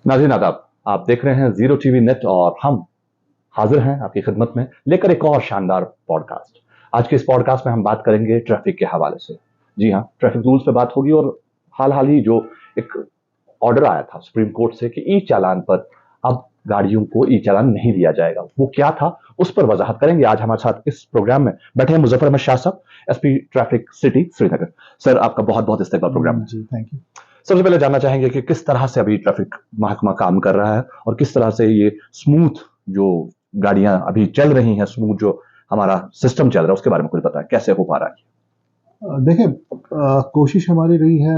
नाज़रीन आदाब, आप देख रहे हैं ज़ीरो टीवी नेट और हम हाज़िर हैं आपकी खिदमत में लेकर एक और शानदार पॉडकास्ट। आज के इस पॉडकास्ट में हम बात करेंगे ट्रैफ़िक के हवाले से। जी हाँ, ट्रैफ़िक रूल्स पे बात होगी और हाल-हाल ही जो एक ऑर्डर आया था सुप्रीम कोर्ट से कि ई-चालान पर अब गाड़ियों को ई-चालान नहीं दिया जाएगा। वो क्या था, उस पर वज़ाहत करेंगे। आज हमारे साथ इस प्रोग्राम में बैठे हैं मुज़फ़्फ़र अहमद शाह साहब, SP traffic city Srinagar. Sir, आपका बहुत-बहुत इस्तकबाल प्रोग्राम में। जी, थैंक यू। सबसे पहले जानना चाहेंगे कि किस तरह से अभी ट्रैफिक महकमा काम कर रहा है और किस तरह से ये स्मूथ जो गाड़ियां अभी चल रही हैं, स्मूथ जो हमारा सिस्टम चल रहा है, उसके बारे में कुछ बताएं, कैसे हो पा रहा है? देखिए, कोशिश हमारी रही है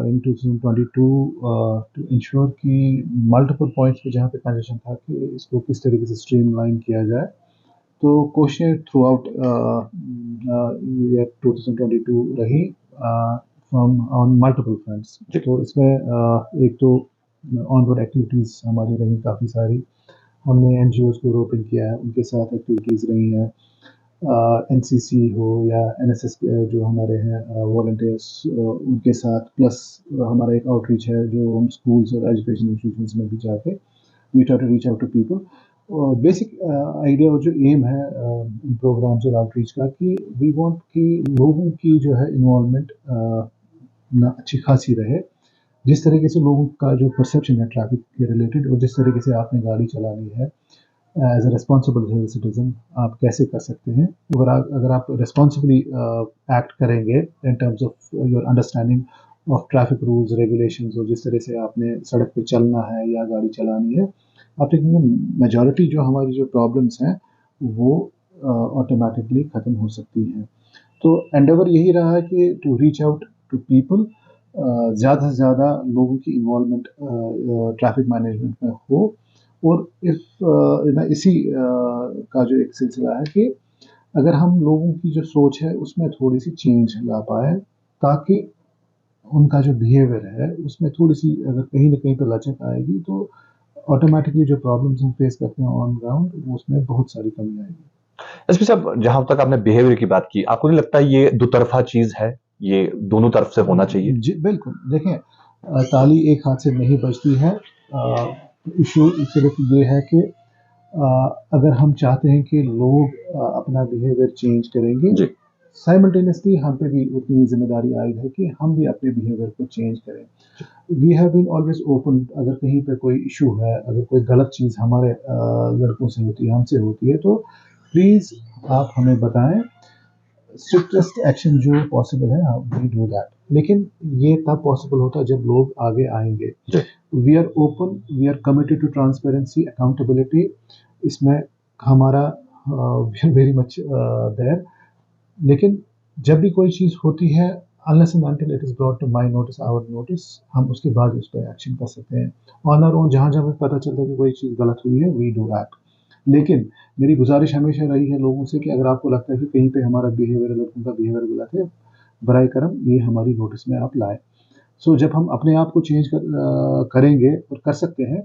इन 2022 टू इंश्योर कि मल्टीपल पॉइंट्स पे जहाँ पे कंजेशन था कि इसको किस तरीके से स्ट्रीमलाइन किया जाए। तो कोशिशें थ्रू आउट ईयर 2022 रही फ्रॉम ऑन मल्टीपल फ्रंट्स। जी। तो इसमें एक तो ऑन रोड एक्टिविटीज़ हमारी रही काफ़ी सारी। हमने एनजीओज़ को रोक इन किया है, उनके साथ एक्टिविटीज़ रही हैं। एनसीसी हो या एनएसएस जो हमारे हैं वॉलंटियर्स, उनके साथ प्लस हमारा एक आउटरीच है जो हम स्कूल्स और एजुकेशन इंस्टीट्यूशंस में भी जाके we try to reach out to people. Basic idea और जो एम है इन प्रोग्राम्स और आउटरीच का कि वी वांट कि लोगों की जो है इन्वॉल्वमेंट ना अच्छी खासी रहे। जिस तरीके से लोगों का जो परसेप्शन है ट्रैफिक के रिलेटेड और जिस तरीके से आपने गाड़ी चलानी है एज अ रिस्पॉन्सिबल सिटीजन आप कैसे कर सकते हैं। अगर आप रिस्पॉन्सिबली एक्ट करेंगे in terms of your understanding of traffic rules regulations और जिस तरह से आपने सड़क पे चलना है या गाड़ी चलानी है, आप देखेंगे मेजॉरिटी जो हमारी जो प्रॉब्लम्स हैं वो ऑटोमेटिकली ख़त्म हो सकती हैं। तो एंडेवर यही रहा है कि to reach out to people, ज़्यादा से ज़्यादा लोगों की इन्वॉल्वमेंट ट्रैफिक मैनेजमेंट में हो। और इसी का जो एक सिलसिला है कि अगर हम लोगों की जो सोच है उसमें थोड़ी सी चेंज ला पाए, ताकि उनका जो बिहेवियर है उसमें थोड़ी सी अगर कहीं ना कहीं पर लचक आएगी तो ऑटोमेटिकली जो प्रॉब्लम्स हम फेस करते हैं ऑन ग्राउंड उसमें बहुत सारी कमी आएगी। एसपी साहब, जहां तक आपने बिहेवियर की बात की, आपको नहीं लगता ये दो तरफा चीज है, ये दोनों तरफ से होना चाहिए? जी बिल्कुल। देखें, ताली एक हाथ से नहीं बजती है। इशू सिर्फ ये है कि अगर हम चाहते हैं कि लोग अपना बिहेवियर चेंज करेंगे, जी। साइमल्टेनियसली हम पे भी उतनी जिम्मेदारी आई है कि हम भी अपने बिहेवियर को चेंज करें। We have been always open. अगर कहीं पे कोई इशू है, अगर कोई गलत चीज़ हमारे लड़कों से होती है, हमसे होती है, तो प्लीज़ आप हमें बताएं। स्ट्रिक्टेस्ट एक्शन जो पॉसिबल है वी डू दैट। लेकिन ये तब पॉसिबल होता है जब लोग आगे आएंगे। जी। We are open, we are committed to transparency accountability. इसमें हमारा we are very much there. लेकिन जब भी कोई चीज़ होती है, unless and until it is brought to my notice, our notice, हम उसके बाद उस पर एक्शन कर सकते हैं। ऑन आवर ओन जहाँ जहाँ पे पता चलता है कि कोई चीज़ गलत हुई है, वी डू एक्ट। लेकिन मेरी गुजारिश हमेशा रही है लोगों से कि अगर आपको लगता है कि कहीं पे हमारा बिहेवियर, लड़कों का बिहेवियर गलत है, बराए करम ये हमारी नोटिस में आप लाएं। सो जब हम अपने आप को चेंज करेंगे और कर सकते हैं,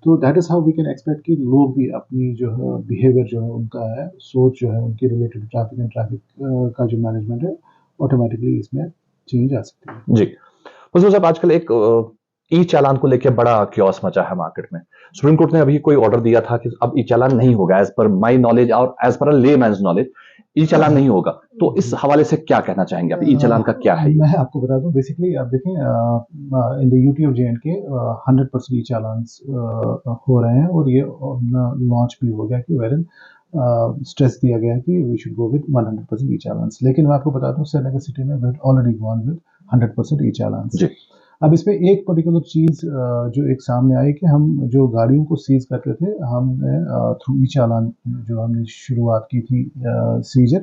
तो that is how we can expect कि लोग भी अपनी जो है बिहेवियर जो है उनका है, सोच जो है उनकी रिलेटेड ट्रैफिक एंड ट्रैफिक का जो मैनेजमेंट है, ऑटोमेटिकली इसमें चेंज आ सकती है। जी। मुझे साहब, आजकल एक ई चालान को लेकर बड़ा क्योस मचा है मार्केट में। सुप्रीम कोर्ट ने अभी कोई ऑर्डर दिया था कि अब ई चालान नहीं होगा, एज पर माई नॉलेज और एज पर ले मैंस नॉलेज ई चालान नहीं होगा। तो इस हवाले से क्या कहना चाहेंगे आप? ई चालान का क्या है ये? मैं आपको बता दूं, बेसिकली आप देखें इन द यूटी ऑफ जे&के 100% ई चालान्स हो रहे हैं और ये लॉन्च भी हो गया कि वेरन स्ट्रेस दिया गया है कि वी शुड गो विद 100% ई चालान्स। लेकिन मैं आपको बता दूं श्रीनगर सिटी में वी ऑलरेडी गॉन विद 100% ई चालान्स। जी। अब इसमें एक पर्टिकुलर चीज़ जो एक सामने आई कि हम जो गाड़ियों को सीज करते थे, हमने थ्रू ई चालान जो हमने शुरुआत की थी सीजर।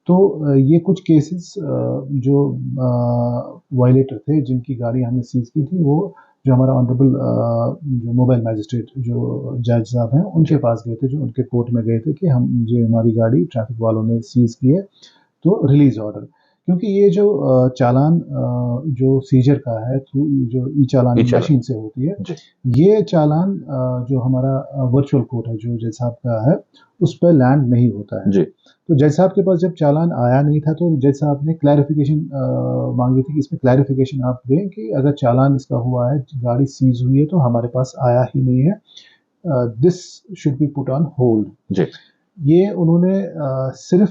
तो ये कुछ केसेस जो वायलेटर थे जिनकी गाड़ी हमने सीज की थी, वो जो हमारा ऑनरेबल जो मोबाइल मैजिस्ट्रेट जो जज साहब हैं उनके पास गए थे, जो उनके कोर्ट में गए थे कि हम जो हमारी गाड़ी ट्रैफिक वालों ने सीज की है, तो रिलीज ऑर्डर। क्योंकि ये जो चालान जो सीजर का है थ्रू जो ई चालान ई-चालान। मशीन से होती है, जी ये चालान जो हमारा वर्चुअल कोर्ट है जो जज साहब का है उस पर लैंड नहीं होता है। जी तो जज साहब के पास जब चालान आया नहीं था तो जज साहब ने क्लैरिफिकेशन मांगी थी कि इसमें क्लैरिफिकेशन आप दें कि अगर चालान इसका हुआ है, गाड़ी सीज हुई है तो हमारे पास आया ही नहीं है, this should be put on hold. जी ये उन्होंने सिर्फ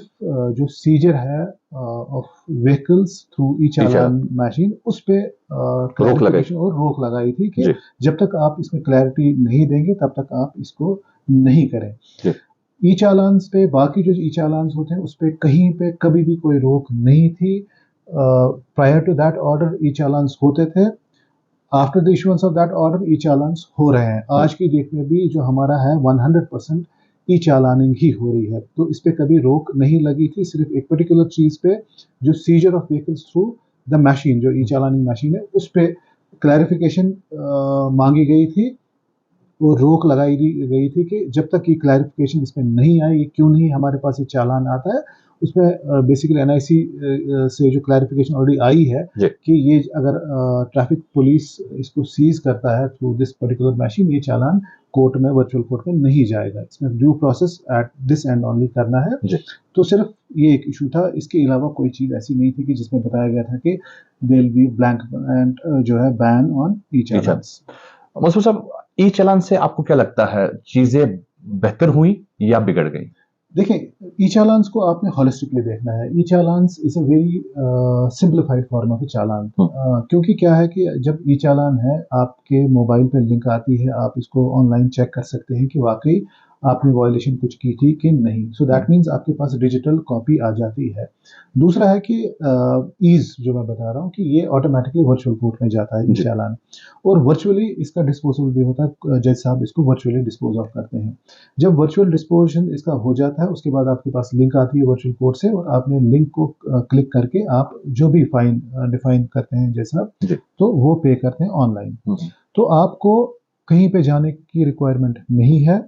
जो सीजर है of vehicles through e challan machine उस पे रोक लगाई। क्लैरिफिकेशन और रोक लगाई थी कि जी जब तक आप इसमें क्लैरिटी नहीं देंगे तब तक आप इसको नहीं करें। जी ई चालान पे बाकी जो ई चालान होते हैं उस पे कहीं पे कभी भी कोई रोक नहीं थी। Prior to that order e challan होते थे, after the issuance of that order e challan हो रहे हैं। आज की डेट में भी जो हमारा है 100% ई चालानिंग ही हो रही है, तो इस पे कभी रोक नहीं लगी थी। सिर्फ एक पर्टिकुलर चीज पे जो scissor of vehicles through the machine जो ई चालानिंग मशीन है उस पे क्लैरिफिकेशन मांगी गई थी, वो रोक लगाई गई थी कि जब तक ये क्लैरिफिकेशन इसमें नहीं आई, ये क्यों नहीं हमारे पास ये चालान आता है। उसमें बेसिकली एनआईसी से जो क्लैरिफिकेशन ऑलरेडी आई है कि ये अगर ट्रैफिक पुलिस इसको सीज करता है थ्रू दिस पर्टिकुलर मशीन, ये चालान कोर्ट में वर्चुअल कोर्ट में नहीं जाएगा, इसमें due process at this and only करना है। तो सिर्फ ये एक इशू था, इसके अलावा कोई चीज ऐसी नहीं थी कि जिसमें बताया गया था कि there will be blank and जो है बैन ऑन ई चालान। मसूद साहब, ई चालान से आपको क्या लगता है, चीजें बेहतर हुई या बिगड़ गई? देखिए, ई चालान्स को आपने होलिस्टिकली देखना है। E challans is a very simplified form of a challan, क्योंकि क्या है कि जब ई चालान है आपके मोबाइल पे लिंक आती है, आप इसको ऑनलाइन चेक कर सकते हैं कि वाकई आपने वायलेशन कुछ की थी कि नहीं। सो दैट मीन्स आपके पास डिजिटल कॉपी आ जाती है। दूसरा है कि ईज जो मैं बता रहा हूँ कि ये ऑटोमेटिकली वर्चुअल कोर्ट में जाता है ई चालान, और वर्चुअली इसका डिस्पोजल भी होता है। जज साहब इसको वर्चुअली डिस्पोज ऑफ करते हैं। जब वर्चुअल डिस्पोजन इसका हो जाता है उसके बाद आपके पास लिंक आती है वर्चुअल कोर्ट से, और आपने लिंक को क्लिक करके आप जो भी फाइन डिफाइन करते हैं जैसा, तो वो पे करते हैं ऑनलाइन। तो आपको कहीं पे जाने की रिक्वायरमेंट नहीं है,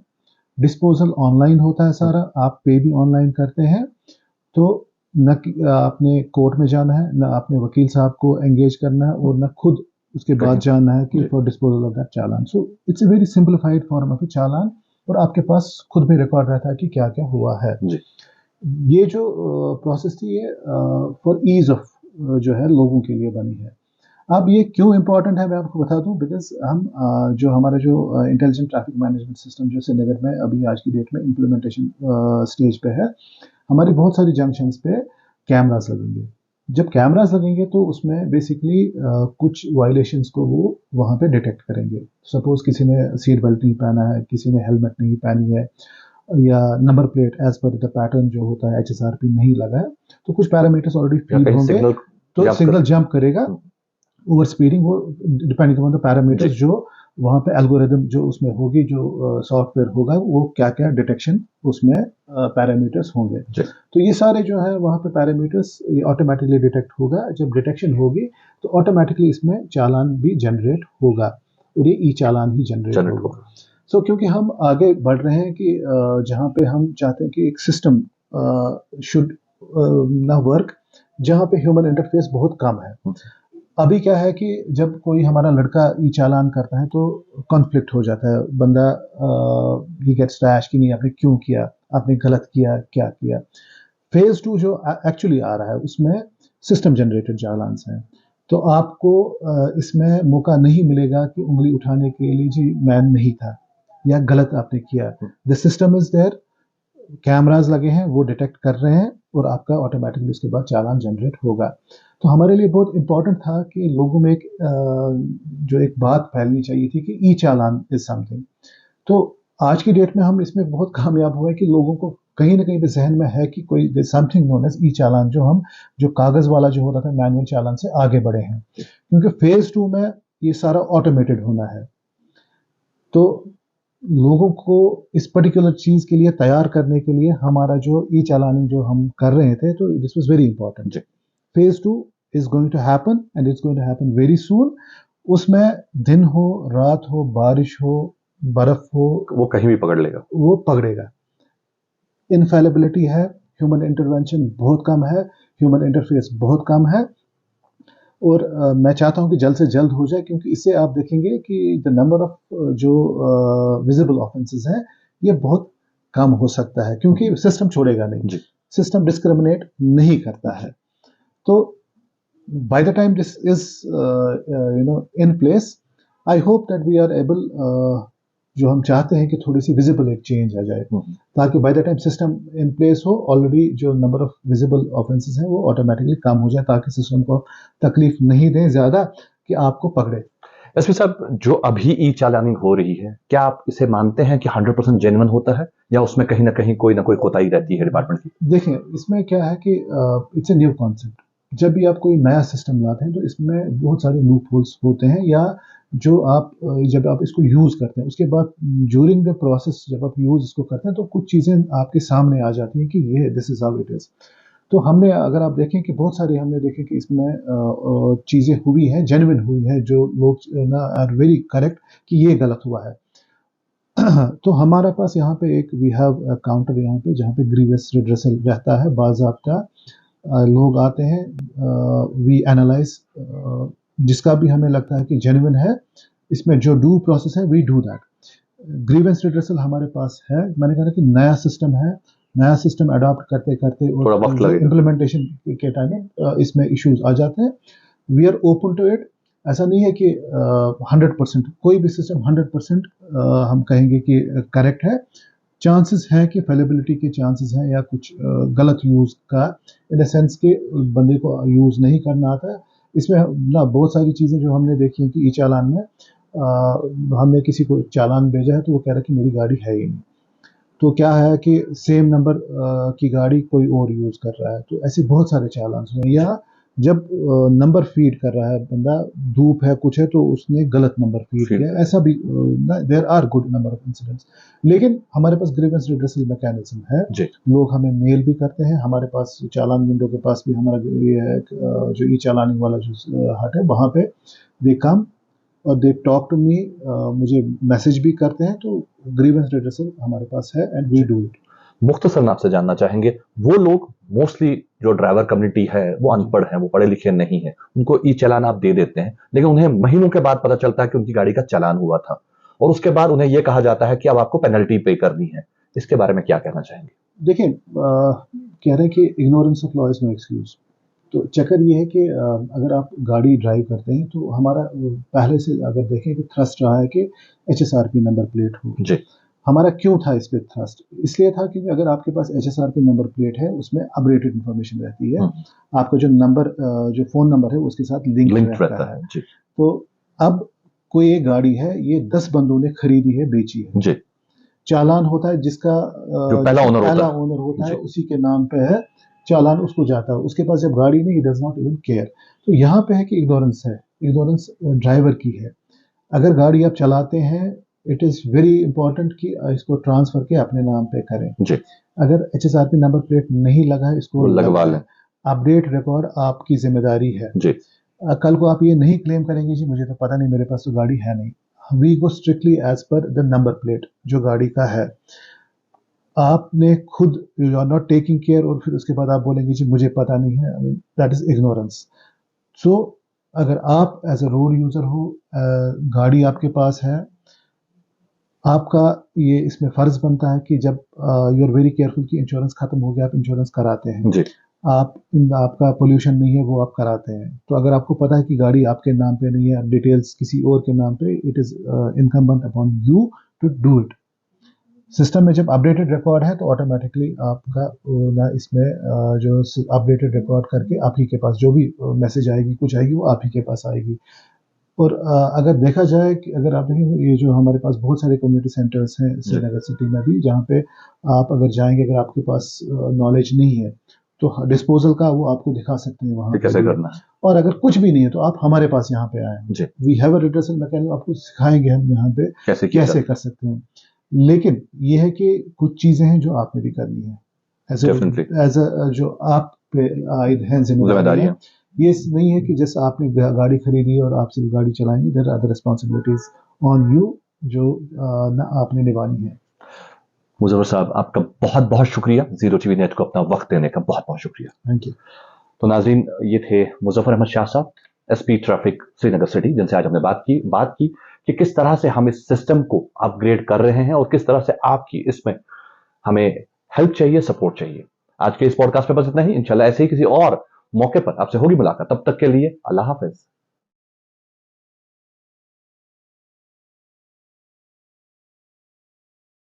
डिस्पोजल ऑनलाइन होता है सारा, आप पे भी ऑनलाइन करते हैं। तो न आपने कोर्ट में जाना है, न आपने वकील साहब को एंगेज करना है, और न खुद उसके बाद जानना है कि for disposal of that challan. So it's a very simplified form of a challan, और आपके पास खुद भी रिकॉर्ड रहता है कि क्या क्या हुआ है। ये जो प्रोसेस थी ये फॉर ईज ऑफ जो है लोगों के लिए बनी है। अब ये क्यों इम्पोर्टेंट है मैं आपको बता दूं, बिकॉज हम जो हमारा जो इंटेलिजेंट ट्रैफिक मैनेजमेंट सिस्टम जो श्रीनगर में अभी आज की डेट में इम्प्लीमेंटेशन स्टेज पे है, हमारी बहुत सारी जंक्शंस पे कैमरास लगेंगे। जब कैमरास लगेंगे तो उसमें बेसिकली कुछ वायलेशंस को वो वहाँ पे डिटेक्ट करेंगे। सपोज किसी ने सीट बेल्ट नहीं पहना है, किसी ने हेलमेट नहीं पहनी है, या number plate as per the pattern जो होता है HSRP नहीं लगा है, तो कुछ पैरामीटर्स ऑलरेडी फीड होंगे, तो सिग्नल जंप करेगा। ओवर स्पीडिंग वो डिपेंडिंग ऑन द पैरामीटर्स जो वहाँ पे एल्गोरिदम जो उसमें होगी, जो सॉफ्टवेयर होगा, वो क्या क्या डिटेक्शन उसमें पैरामीटर्स होंगे। तो ये सारे जो है वहाँ पे पैरामीटर्स ऑटोमेटिकली डिटेक्ट होगा। जब डिटेक्शन होगी तो ऑटोमेटिकली इसमें चालान भी जनरेट होगा, और ये ई चालान ही जनरेट होगा। सो क्योंकि हम आगे बढ़ रहे हैं कि जहाँ पे हम चाहते हैं कि एक सिस्टम शुड ना वर्क जहाँ पे ह्यूमन इंटरफेस बहुत कम है। अभी क्या है कि जब कोई हमारा लड़का ई चालान करता है तो कॉन्फ्लिक्ट हो जाता है, बंदा ही गेट्स रैश कि नहीं आपने क्यों किया, आपने गलत किया, क्या किया। फेज 2 जो एक्चुअली आ रहा है उसमें सिस्टम जनरेटेड चालान हैं, तो आपको इसमें मौका नहीं मिलेगा कि उंगली उठाने के लिए जी मैं नहीं था या गलत आपने किया। The system is there, cameras लगे हैं, वो डिटेक्ट कर रहे हैं, और आपका ऑटोमेटिकली उसके बाद चालान जनरेट होगा। तो हमारे लिए बहुत इंपॉर्टेंट था कि लोगों में जो एक बात फैलनी चाहिए थी कि ई चालान इज समथिंग। तो आज की डेट में हम इसमें बहुत कामयाब हुए कि लोगों को कहीं ना कहीं पे जहन में है कि कोई समथिंग नोन एज ई चालान, जो कागज वाला जो होता था मैनुअल चालान से आगे बढ़े हैं, क्योंकि फेज 2 में ये सारा ऑटोमेटेड होना है। तो लोगों को इस पर्टिकुलर चीज के लिए तैयार करने के लिए हमारा जो ई चालानिंग जो हम कर रहे थे, तो this was very important. Phase 2 is going to happen, and it's going to happen very soon. उसमें दिन हो, रात हो, बारिश हो, बर्फ हो, वो कहीं भी पकड़ लेगा, वो पकड़ेगा। इनफेलिबिलिटी है, ह्यूमन इंटरवेंशन बहुत कम है, ह्यूमन इंटरफेस बहुत कम है, और मैं चाहता हूं कि जल्द से जल्द हो जाए, क्योंकि इससे आप देखेंगे कि द नंबर ऑफ जो विजिबल ऑफेंसेस हैं ये बहुत कम हो सकता है, क्योंकि सिस्टम छोड़ेगा नहीं, सिस्टम डिस्क्रिमिनेट नहीं करता है। तो by the time this is in place, I hope that we are able जो हम चाहते हैं कि थोड़ी सी विजिबल एक चेंज आ जाए, ताकि by the time system in place हो ऑलरेडी जो नंबर ऑफ विजिबल ऑफेंसेस हैं वो ऑटोमेटिकली कम हो जाए, ताकि सिस्टम को तकलीफ नहीं दें ज्यादा कि आपको पकड़े। एसपी साहब, जो अभी ई चालानिंग हो रही है, क्या आप इसे मानते हैं कि 100% जेन्युइन होता है, या उसमें कहीं ना कोई कोताही रहती है डिपार्टमेंट की? देखें, इसमें क्या है कि इट्स ए न्यू कॉन्सेप्ट। जब भी आप कोई नया सिस्टम लाते हैं तो इसमें बहुत सारे लूप होल्स होते हैं, या जो आप जब आप इसको यूज़ करते हैं उसके बाद ड्यूरिंग द प्रोसेस जब आप यूज़ इसको करते हैं तो कुछ चीज़ें आपके सामने आ जाती हैं कि ये this is how it is. तो हमने, अगर आप देखें कि बहुत सारी हमने देखे कि इसमें चीज़ें हुई हैं, जेन्युइन हुई है, जो लोग ना आर वेरी करेक्ट कि ये गलत हुआ है। तो हमारे पास यहाँ पे एक वी हैव काउंटर यहाँ पे, जहाँ पे ग्रीवियस रिड्रेसल रहता है, बाज़ाब्ता लोग आते हैं, वी एनालाइज जिसका भी हमें लगता है कि जेन्युइन है, इसमें जो ड्यू प्रोसेस है we do that. Grievance redressal हमारे पास है। मैंने कहा कि नया सिस्टम है, नया सिस्टम अडॉप्ट करते करते और इम्प्लीमेंटेशन के टाइम में इसमें इश्यूज आ जाते हैं। We are open to it. ऐसा नहीं है कि 100% कोई भी सिस्टम 100% हम कहेंगे कि करेक्ट है। चांसेस हैं कि फेलेबिलिटी के चांसेस हैं, या कुछ गलत यूज़ का, इन द सेंस के बंदे को यूज़ नहीं करना आता है। इसमें ना बहुत सारी चीज़ें जो हमने देखी हैं कि ई चालान में हमने किसी को चालान भेजा है तो वो कह रहा है कि मेरी गाड़ी है ही नहीं, तो क्या है कि सेम नंबर की गाड़ी कोई और यूज़ कर रहा है। तो ऐसे बहुत सारे चालान हैं। या जब नंबर फीड कर रहा है बंदा, धूप है कुछ है तो उसने गलत नंबर फीड किया, ऐसा भी there are good number of incidents. लेकिन हमारे पास ग्रीवेंस रिड्रेसल मैकेनिज्म है, लोग हमें मेल भी करते हैं, हमारे पास चालान विंडो के पास भी हमारा ये जो ई चालानिंग वाला जो हट है वहाँ पे दे कम और दे टॉक टू मी, मुझे मैसेज भी करते हैं। तो ग्रीवेंस रिड्रेसल हमारे पास है एंड वी डू इट। मुख्तसर में आपसे जानना चाहेंगे, वो लोग मोस्टली जो ड्राइवर कम्युनिटी है वो अनपढ़ है, वो पढ़े लिखे नहीं है, उनको ई चालान आप दे देते हैं, लेकिन उन्हें महीनों के बाद पता चलता है कि उनकी गाड़ी का चालान हुआ था, और उसके बाद उन्हें यह कहा जाता है कि अब आपको पेनल्टी पे करनी है। इसके बारे में क्या कहना चाहेंगे? देखिए, कह रहे हैं कि ignorance of law is no excuse. तो चक्कर ये है कि अगर आप गाड़ी ड्राइव करते हैं तो हमारा पहले से अगर देखें कि थ्रस्ट रहा है कि HSRP नंबर प्लेट हो। जी। हमारा क्यों था इस पे थ्रस्ट? इसलिए था क्योंकि अगर आपके पास HSRP नंबर प्लेट है उसमें अपडेटेड इंफॉर्मेशन रहती है, आपका जो नंबर जो फोन नंबर है उसके साथ लिंक रहता है। जी। तो अब कोई एक गाड़ी है, ये 10 बंदों ने खरीदी है, बेची है, जी। चालान होता है जिसका जो पहला ओनर होता है उसी के नाम पे है, चालान उसको जाता है, उसके पास जब गाड़ी नहीं, डज नॉट इवन केयर। तो यहाँ पे है कि इग्नोरेंस है, इग्नोरेंस ड्राइवर की है। अगर गाड़ी आप चलाते हैं, इट इज़ वेरी इंपॉर्टेंट कि इसको ट्रांसफर के अपने नाम पे करें। जी। अगर HSRP नंबर प्लेट नहीं लगा है, इसको लगवा लें। अपडेट रिकॉर्ड आपकी जिम्मेदारी है। जी। कल को आप ये नहीं क्लेम करेंगे जी मुझे तो पता नहीं, मेरे पास तो गाड़ी है नहीं। We go strictly as per the number plate जो गाड़ी का है। आपने खुद, you are not taking care, और फिर उसके बाद आप बोलेंगे जी मुझे पता नहीं है। I mean that is ignorance. So अगर आप एज अ रोड यूजर हो, गाड़ी आपके पास है, आपका ये इसमें फर्ज बनता है कि जब यू आर वेरी केयरफुल कि इंश्योरेंस खत्म हो गया, आप इंश्योरेंस कराते हैं। जी। आपका पोल्यूशन नहीं है वो आप कराते हैं। तो अगर आपको पता है कि गाड़ी आपके नाम पे नहीं है, डिटेल्स किसी और के नाम पे, it is incumbent upon you to do it. System में जब अपडेटेड रिकॉर्ड है तो ऑटोमेटिकली आपका ना इसमें जो अपडेटेड रिकॉर्ड करके आप ही के पास जो भी मैसेज आएगी, कुछ आएगी, वो आप ही के पास आएगी। और अगर देखा जाए कि अगर आप देखें, ये जो हमारे पास बहुत सारे कम्युनिटी सेंटर्स हैं श्रीनगर सिटी में भी, जहाँ पे आप अगर जाएंगे, अगर आपके पास नॉलेज नहीं है तो डिस्पोजल का वो आपको दिखा सकते हैं वहाँ कैसे करना है। और अगर कुछ भी नहीं है तो आप हमारे पास यहाँ पे आए, we have a redressal mechanism, आपको सिखाएंगे हम यहाँ पे कैसे कर सकते हैं। लेकिन ये है कि कुछ चीजें हैं जो आपने भी करनी है, एज अ जो आप पे आयद हैं जिम्मेदारी है। ये नहीं है कि जैसे आपने गाड़ी खरीदी और आप सिर्फ गाड़ी चलाएंगे, there are other responsibilities on you जो ना आपने निभानी है। मुजफ्फर साहब, आपका बहुत बहुत शुक्रिया, जीरो टीवी नेट को अपना वक्त देने का बहुत बहुत शुक्रिया। Thank you. तो नाज़रीन, ये थे मुजफ्फर अहमद शाह साहब, एसपी ट्रैफिक श्रीनगर सिटी, जिनसे आज हमने बात की कि किस तरह से हम इस सिस्टम को अपग्रेड कर रहे हैं और किस तरह से आपकी इसमें हमें हेल्प चाहिए, सपोर्ट चाहिए। आज के इस पॉडकास्ट में बस इतना ही। इंशाल्लाह ऐसे ही किसी और मौके पर आपसे होगी मुलाकात। तब तक के लिए अल्लाह हाफिज।